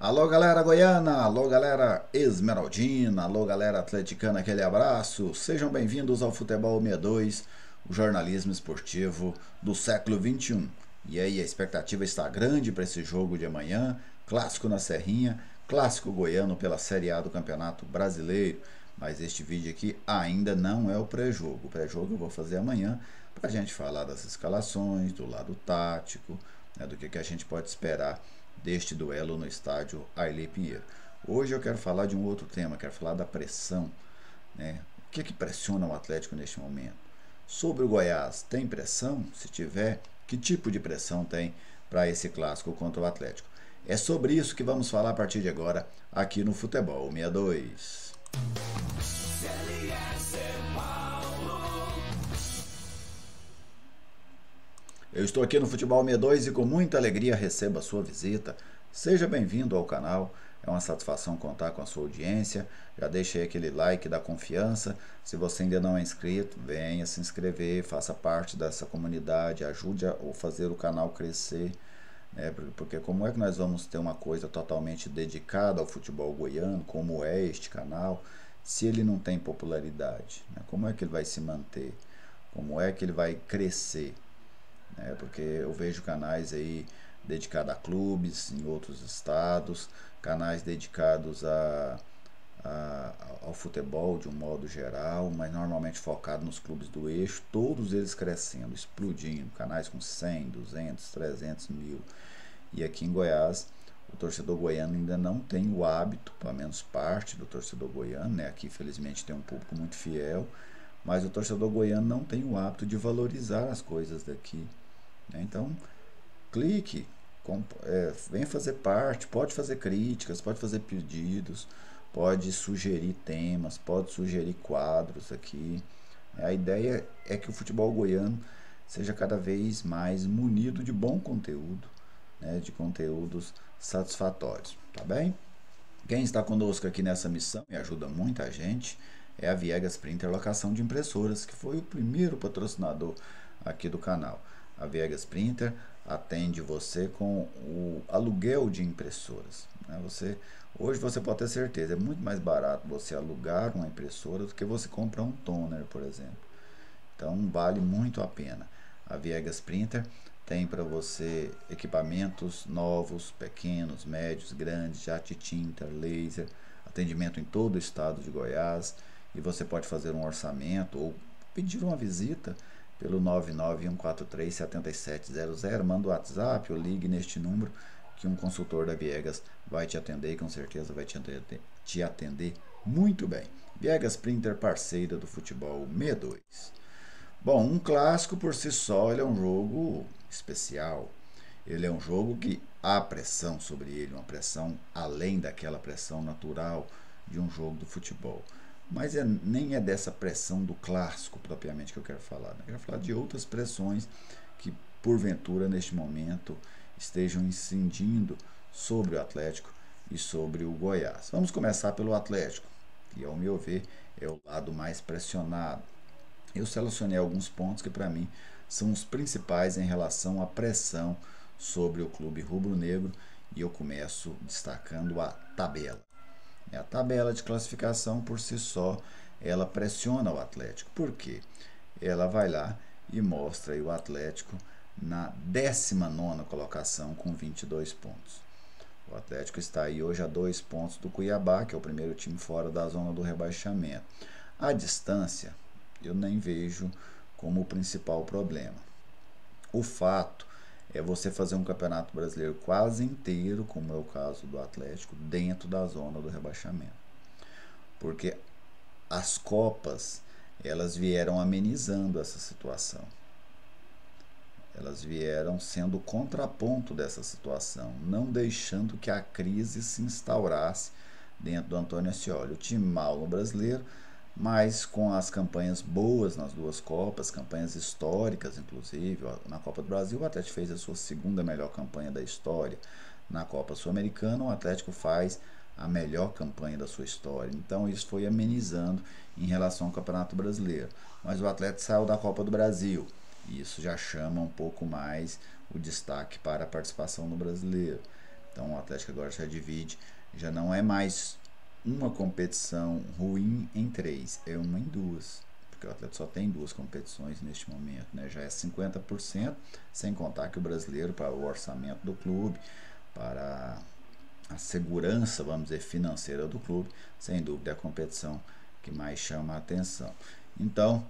Alô galera goiana, alô galera esmeraldina, alô galera atleticana, aquele abraço. Sejam bem-vindos ao Futebol 62, o jornalismo esportivo do século XXI. E aí, a expectativa está grande para esse jogo de amanhã, clássico na Serrinha, clássico goiano pela Série A do Campeonato Brasileiro. Mas este vídeo aqui ainda não é o pré-jogo. O pré-jogo eu vou fazer amanhã para a gente falar das escalações, do lado tático, né, do que a gente pode esperar deste duelo no estádio Ailê Pinheiro. Hoje eu quero falar de um outro tema, quero falar da pressão, né? O que pressiona o Atlético neste momento? Sobre o Goiás, tem pressão? Se tiver, que tipo de pressão tem para esse clássico contra o Atlético? É sobre isso que vamos falar a partir de agora aqui no Futebol 62. Eu estou aqui no Futebol 62 e com muita alegria recebo a sua visita. Seja bem-vindo ao canal, é uma satisfação contar com a sua audiência. Já deixei aquele like da confiança. Se você ainda não é inscrito, venha se inscrever, faça parte dessa comunidade, ajude a fazer o canal crescer. Porque como é que nós vamos ter uma coisa totalmente dedicada ao futebol goiano, como é este canal, se ele não tem popularidade? Como é que ele vai se manter? Como é que ele vai crescer? Porque eu vejo canais aí dedicados a clubes em outros estados, canais dedicados ao futebol de um modo geral, mas normalmente focado nos clubes do eixo, todos eles crescendo, explodindo, canais com 100, 200, 300 mil. E aqui em Goiás, o torcedor goiano ainda não tem o hábito, pelo menos parte do torcedor goiano, né? Aqui infelizmente tem um público muito fiel, mas o torcedor goiano não tem o hábito de valorizar as coisas daqui. Então, clique, vem fazer parte, pode fazer críticas, pode fazer pedidos, pode sugerir temas, pode sugerir quadros aqui. A ideia é que o futebol goiano seja cada vez mais munido de bom conteúdo, né, de conteúdos satisfatórios, tá bem? Quem está conosco aqui nessa missão e ajuda muita gente é a Viegas Printer Locação de Impressoras, que foi o primeiro patrocinador aqui do canal. A Viegas Printer atende você com o aluguel de impressoras. Hoje você pode ter certeza, é muito mais barato você alugar uma impressora do que você comprar um toner, por exemplo. Então vale muito a pena. A Viegas Printer tem para você equipamentos novos, pequenos, médios, grandes, jato de tinta, laser, atendimento em todo o estado de Goiás. E você pode fazer um orçamento ou pedir uma visita pelo 991437700, manda o WhatsApp ou ligue neste número que um consultor da Viegas vai te atender e com certeza vai te atender muito bem. Viegas Printer, parceira do Futebol 62. Bom, um clássico por si só, ele é um jogo especial. Ele é um jogo que há pressão sobre ele, uma pressão além daquela pressão natural de um jogo do futebol. Mas nem é dessa pressão do clássico propriamente que eu quero falar. Eu quero falar de outras pressões que, porventura, neste momento, estejam incidindo sobre o Atlético e sobre o Goiás. Vamos começar pelo Atlético, que, ao meu ver, é o lado mais pressionado. Eu selecionei alguns pontos que, para mim, são os principais em relação à pressão sobre o clube rubro-negro e eu começo destacando a tabela. A tabela de classificação por si só, ela pressiona o Atlético. Por quê? Ela vai lá e mostra aí o Atlético na 19ª colocação com 22 pontos. O Atlético está aí hoje a 2 pontos do Cuiabá, que é o primeiro time fora da zona do rebaixamento. A distância eu nem vejo como o principal problema. O fato é você fazer um campeonato brasileiro quase inteiro, como é o caso do Atlético, dentro da zona do rebaixamento. Porque as Copas, elas vieram amenizando essa situação. Elas vieram sendo o contraponto dessa situação, não deixando que a crise se instaurasse dentro do Antônio Ascioli. O time mal no brasileiro, mas com as campanhas boas nas duas Copas, campanhas históricas inclusive. Na Copa do Brasil o Atlético fez a sua segunda melhor campanha da história. Na Copa Sul-Americana o Atlético faz a melhor campanha da sua história. Então isso foi amenizando em relação ao Campeonato Brasileiro. Mas o Atlético saiu da Copa do Brasil e isso já chama um pouco mais o destaque para a participação no Brasileiro. Então o Atlético agora já divide, já não é mais uma competição ruim em 3, é uma em 2. Porque o Atlético só tem 2 competições neste momento, né? Já é 50%, sem contar que o brasileiro, para o orçamento do clube, para a segurança, vamos dizer, financeira do clube, sem dúvida é a competição que mais chama a atenção. Então,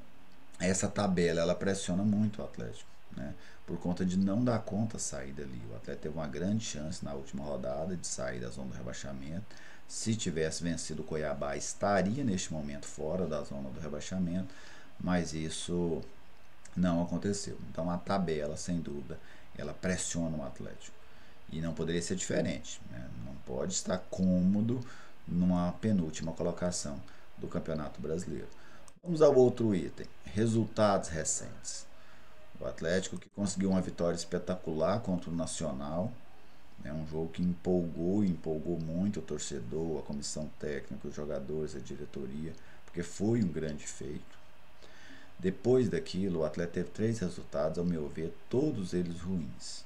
essa tabela ela pressiona muito o Atlético, né? Por conta de não dar conta sair dali. O Atlético teve uma grande chance na última rodada de sair da zona do rebaixamento. Se tivesse vencido o Cuiabá, estaria neste momento fora da zona do rebaixamento, mas isso não aconteceu. Então a tabela, sem dúvida, ela pressiona o Atlético. E não poderia ser diferente, né? Não pode estar cômodo numa penúltima colocação do Campeonato Brasileiro. Vamos ao outro item: resultados recentes. O Atlético que conseguiu uma vitória espetacular contra o Nacional, né? Um jogo que empolgou muito o torcedor, a comissão técnica, os jogadores, a diretoria, porque foi um grande feito. Depois daquilo, o Atlético teve 3 resultados, ao meu ver, todos eles ruins.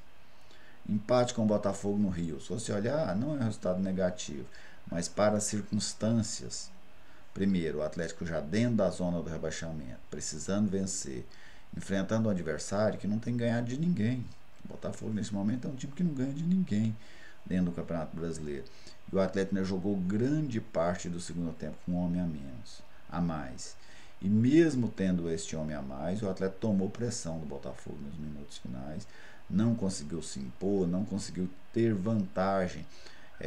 Empate com o Botafogo no Rio. Se você olhar, não é um resultado negativo, mas para as circunstâncias. Primeiro, o Atlético já dentro da zona do rebaixamento, precisando vencer, enfrentando um adversário que não tem ganhado de ninguém. O Botafogo, nesse momento, é um time que não ganha de ninguém dentro do Campeonato Brasileiro. E o Atlético ainda jogou grande parte do segundo tempo com um homem a mais. E mesmo tendo este homem a mais, o Atlético tomou pressão do Botafogo nos minutos finais, não conseguiu se impor, não conseguiu ter vantagem,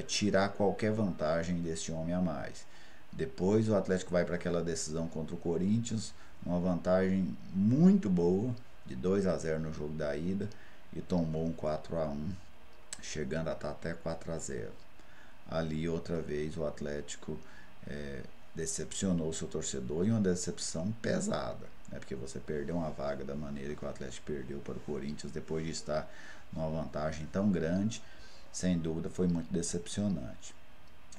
tirar qualquer vantagem deste homem a mais. Depois o Atlético vai para aquela decisão contra o Corinthians, uma vantagem muito boa, de 2-0 no jogo da ida, e tomou um 4-1, chegando a estar até 4-0. Ali outra vez o Atlético decepcionou o seu torcedor, e uma decepção pesada, né? Porque você perdeu uma vaga da maneira que o Atlético perdeu para o Corinthians, depois de estar numa vantagem tão grande, sem dúvida foi muito decepcionante.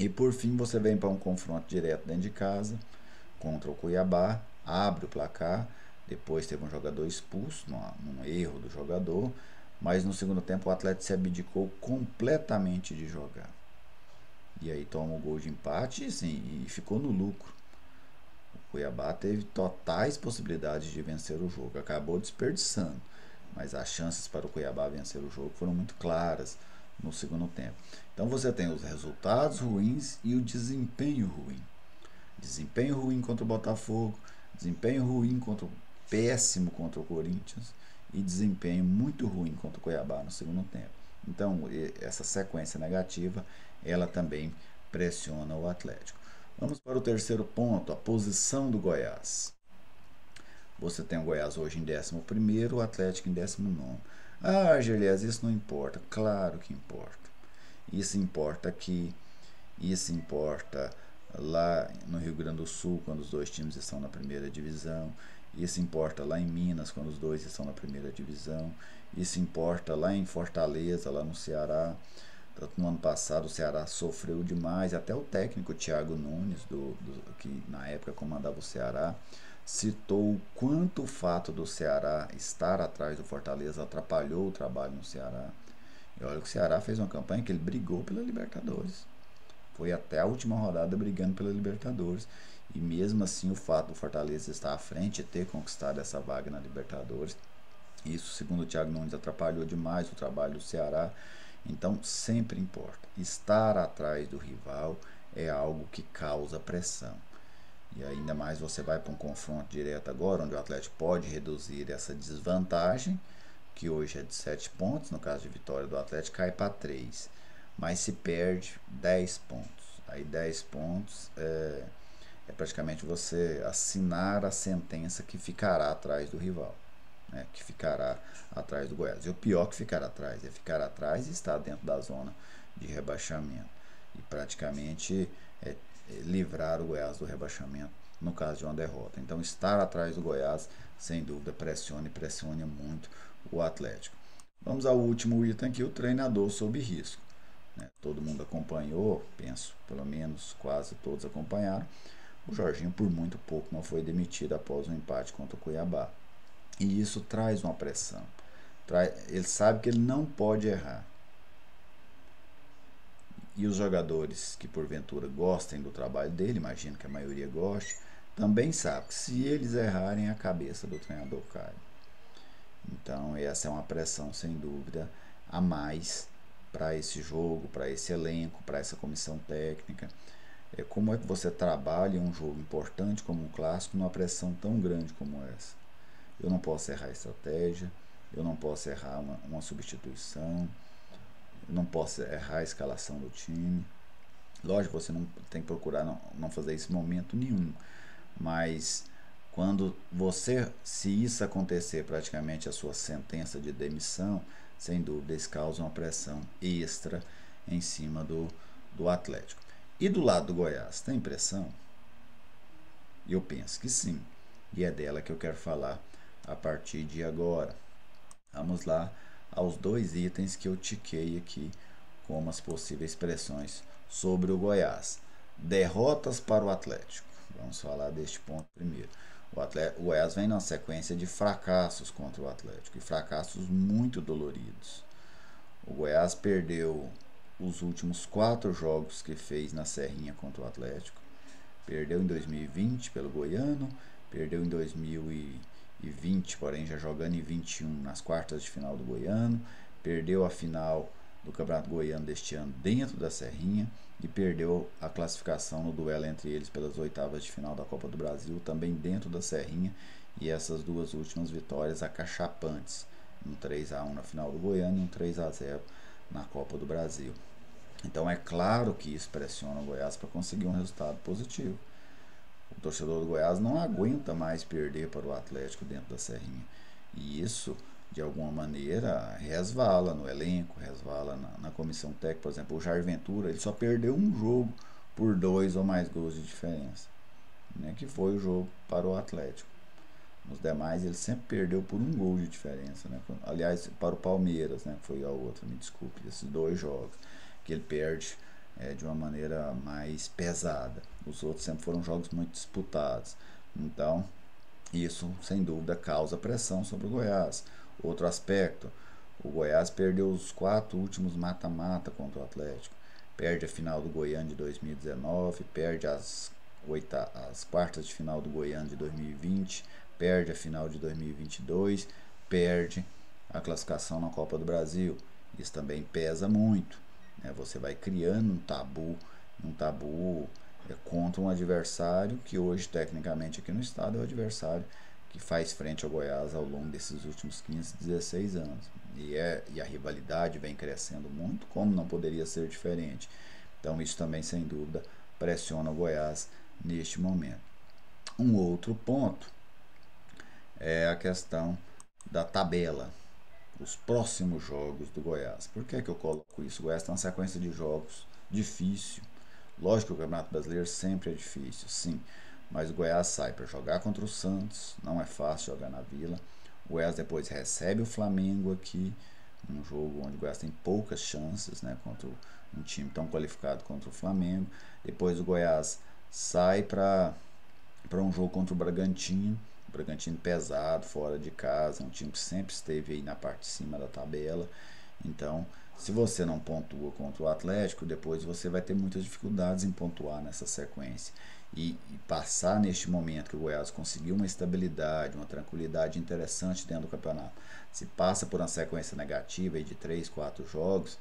E por fim você vem para um confronto direto dentro de casa contra o Cuiabá, abre o placar, depois teve um jogador expulso, num erro do jogador, mas no segundo tempo o Atlético se abdicou completamente de jogar. E aí toma o gol de empate e ficou no lucro. O Cuiabá teve totais possibilidades de vencer o jogo, acabou desperdiçando, mas as chances para o Cuiabá vencer o jogo foram muito claras no segundo tempo. Então você tem os resultados ruins e o desempenho ruim. Desempenho ruim contra o Botafogo, desempenho ruim péssimo contra o Corinthians e desempenho muito ruim contra o Cuiabá no segundo tempo. Então essa sequência negativa, ela também pressiona o Atlético. Vamos para o terceiro ponto, a posição do Goiás. Você tem o Goiás hoje em 11º, o Atlético em 19º. Ah, Argelias, isso não importa. Claro que importa. Isso importa aqui, isso importa lá no Rio Grande do Sul, quando os dois times estão na primeira divisão. Isso importa lá em Minas, quando os dois estão na primeira divisão. Isso importa lá em Fortaleza, lá no Ceará. Tanto no ano passado o Ceará sofreu demais, até o técnico Thiago Nunes, que na época comandava o Ceará, citou o quanto o fato do Ceará estar atrás do Fortaleza atrapalhou o trabalho no Ceará. E olha que o Ceará fez uma campanha que ele brigou pela Libertadores. Foi até a última rodada brigando pela Libertadores. E mesmo assim o fato do Fortaleza estar à frente e ter conquistado essa vaga na Libertadores, isso, segundo o Thiago Nunes, atrapalhou demais o trabalho do Ceará. Então sempre importa. Estar atrás do rival é algo que causa pressão. E ainda mais você vai para um confronto direto agora, onde o Atlético pode reduzir essa desvantagem, que hoje é de 7 pontos, no caso de vitória do Atlético, cai para 3. Mas se perde 10 pontos. Aí 10 pontos é praticamente você assinar a sentença que ficará atrás do rival, né, que ficará atrás do Goiás. E o pior que ficar atrás é ficar atrás e estar dentro da zona de rebaixamento. E praticamente livrar o Goiás do rebaixamento no caso de uma derrota. Então estar atrás do Goiás, sem dúvida, pressione muito o Atlético. Vamos ao último item aqui, o treinador sob risco. Né? Todo mundo acompanhou, penso, pelo menos quase todos acompanharam. O Jorginho, por muito pouco, não foi demitido após um empate contra o Cuiabá. E isso traz uma pressão. Ele sabe que ele não pode errar. e os jogadores que porventura gostem do trabalho dele, imagino que a maioria goste, também sabe que se eles errarem, a cabeça do treinador cai. Então essa é uma pressão sem dúvida a mais para esse jogo, para esse elenco, para essa comissão técnica. Como é que você trabalha um jogo importante como um clássico numa pressão tão grande como essa? Eu não posso errar a estratégia, eu não posso errar uma substituição, eu não posso errar a escalação do time. Lógico, você não tem que procurar não fazer isso em momento nenhum, mas quando você, se isso acontecer, praticamente a sua sentença de demissão, sem dúvida isso causa uma pressão extra em cima do Atlético. E do lado do Goiás, tem pressão? Eu penso que sim, e é dela que eu quero falar a partir de agora. Vamos lá aos dois itens que eu tiquei aqui como as possíveis pressões sobre o Goiás. Derrotas para o Atlético. Vamos falar deste ponto primeiro. O Goiás vem numa sequência de fracassos contra o Atlético, e fracassos muito doloridos. O Goiás perdeu os últimos 4 jogos que fez na Serrinha contra o Atlético. Perdeu em 2020 pelo Goiano, perdeu em 2020, porém já jogando em 21 nas quartas de final do Goiano, perdeu a final do Campeonato Goiano deste ano dentro da Serrinha e perdeu a classificação no duelo entre eles pelas oitavas de final da Copa do Brasil, também dentro da Serrinha, e essas duas últimas vitórias acachapantes, um 3-1 na final do Goiano e um 3-0 na Copa do Brasil. Então é claro que isso pressiona o Goiás para conseguir um resultado positivo. O torcedor do Goiás não aguenta mais perder para o Atlético dentro da Serrinha, e isso de alguma maneira resvala no elenco, resvala na comissão técnica. Por exemplo, o Jair Ventura, ele só perdeu um jogo por 2 ou mais gols de diferença, né, que foi o jogo para o Atlético. Nos demais ele sempre perdeu por um gol de diferença, né? Aliás, para o Palmeiras, né, foi a outra, me desculpe, esses 2 jogos que ele perde de uma maneira mais pesada. Os outros sempre foram jogos muito disputados. Então isso sem dúvida causa pressão sobre o Goiás. Outro aspecto, o Goiás perdeu os 4 últimos mata-mata contra o Atlético. Perde a final do Goiano de 2019, perde as quartas de final do Goiano de 2020, perde a final de 2022, perde a classificação na Copa do Brasil. Isso também pesa muito, né? Você vai criando um tabu contra um adversário que hoje, tecnicamente, aqui no estado é o adversário que faz frente ao Goiás ao longo desses últimos 15, 16 anos. E a rivalidade vem crescendo muito, como não poderia ser diferente. Então isso também, sem dúvida, pressiona o Goiás neste momento. Um outro ponto é a questão da tabela, os próximos jogos do Goiás. Por que eu coloco isso? O Goiás tem uma sequência de jogos difícil. Lógico que o Campeonato Brasileiro sempre é difícil, sim, mas o Goiás sai para jogar contra o Santos, não é fácil jogar na Vila. O Goiás depois recebe o Flamengo aqui, um jogo onde o Goiás tem poucas chances, né, contra um time tão qualificado contra o Flamengo. Depois o Goiás sai para um jogo contra o Bragantino pesado, fora de casa, um time que sempre esteve aí na parte de cima da tabela. Então, se você não pontua contra o Atlético, depois você vai ter muitas dificuldades em pontuar nessa sequência. E passar neste momento que o Goiás conseguiu uma estabilidade, uma tranquilidade interessante dentro do campeonato, se passa por uma sequência negativa de 3, 4 jogos,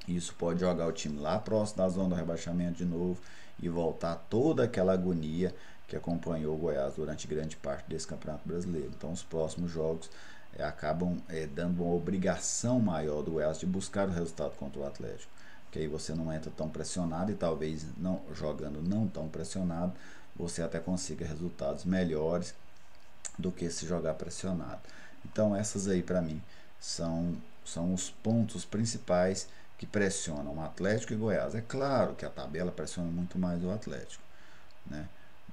isso pode jogar o time lá próximo da zona do rebaixamento de novo e voltar toda aquela agonia que acompanhou o Goiás durante grande parte desse Campeonato Brasileiro. Então os próximos jogos acabam dando uma obrigação maior do Goiás de buscar o resultado contra o Atlético, que aí você não entra tão pressionado e talvez não jogando não tão pressionado, você até consiga resultados melhores do que se jogar pressionado. Então essas aí para mim são os pontos principais que pressionam Atlético e Goiás. É claro que a tabela pressiona muito mais o Atlético, né?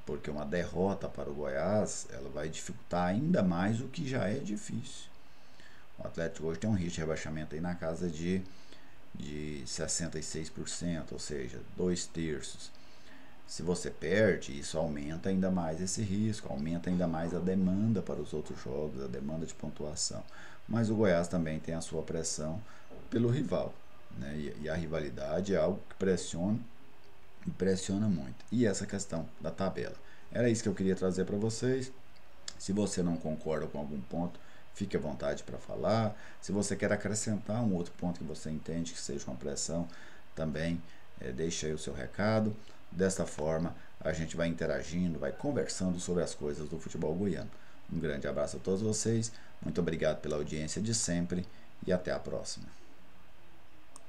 Porque uma derrota para o Goiás, ela vai dificultar ainda mais o que já é difícil. O Atlético hoje tem um risco de rebaixamento aí na casa de 66%, ou seja, 2/3. Se você perde, isso aumenta ainda mais esse risco, aumenta ainda mais a demanda para os outros jogos, a demanda de pontuação. Mas o Goiás também tem a sua pressão pelo rival. né? E a rivalidade é algo que impressiona muito. E essa questão da tabela. Era isso que eu queria trazer para vocês. Se você não concorda com algum ponto, fique à vontade para falar. Se você quer acrescentar um outro ponto que você entende que seja uma pressão, também deixe aí o seu recado. Desta forma, a gente vai interagindo, vai conversando sobre as coisas do futebol goiano. Um grande abraço a todos vocês, muito obrigado pela audiência de sempre e até a próxima.